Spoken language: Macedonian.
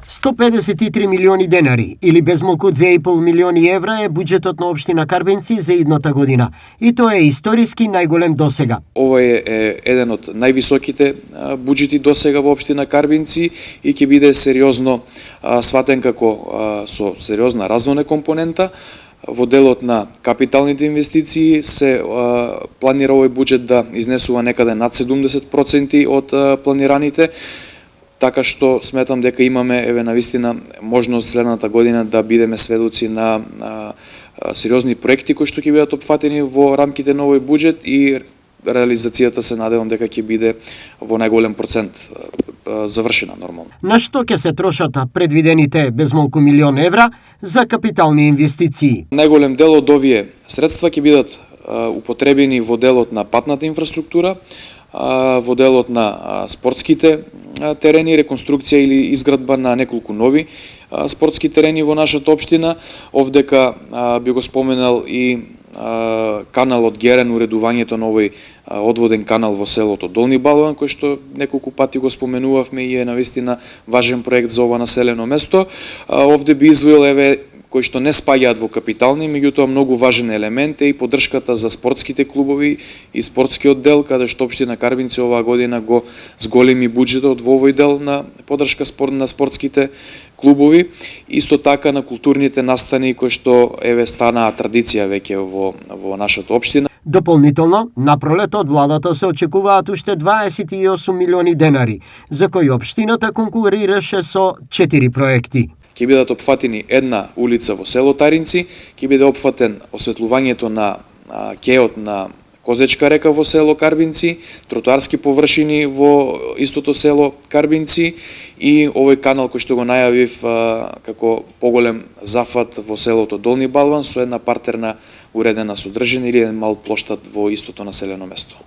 153 милиони денари или безмалку 2,5 милиони евра е буџетот на општина Карбенци за идната година. И тоа е историски најголем досега. Ова е еден од највисоките буџети досега во општина Карбинци и ќе биде сериозно сватен како со сериозна развојна компонента. Во делот на капиталните инвестиции се планира овој буџет да изнесува некаде над 70% од планираните, така што сметам дека имаме навистина можност следната година да бидеме сведоци на сериозни проекти кои што ќе бидат опфатени во рамките на овој буџет и реализацијата се надевам дека ќе биде во најголем процент завршена нормално. На што ќе се трошат предвидените безмалку милион евра за капитални инвестиции? Најголем дел од овие средства ќе бидат употребени во делот на патната инфраструктура, во делот на спортските терени, реконструкција или изградба на неколку нови спортски терени во нашата општина. Овдека би го споменал и каналот Герен, уредувањето на овој одводен канал во селото Долни Балван, кој што неколку пати го споменувавме и е навистина важен проект за ова населено место. Овде би издвоил кои што не спаѓаат во капитални, меѓутоа многу важен елемент е и поддршката за спортските клубови и спортскиот дел, каде што општина Карбинци оваа година го зголеми буџетот во овој дел на поддршка на спортските клубови, исто така на културните настани кои што станаа традиција веќе во нашата општина. Дополнително, на пролет од владата се очекуваат уште 28 милиони денари, за кои општината конкурираше со 4 проекти. Ќе бидат опфатени една улица во село Таринци, ќе биде опфатен осветлувањето на кеот на Козечка река во село Карбинци, тротоарски површини во истото село Карбинци и овој канал кој што го најавив како поголем зафат во селото Долни Балван со една партерна уредена содржина или еден мал плоштад во истото населено место.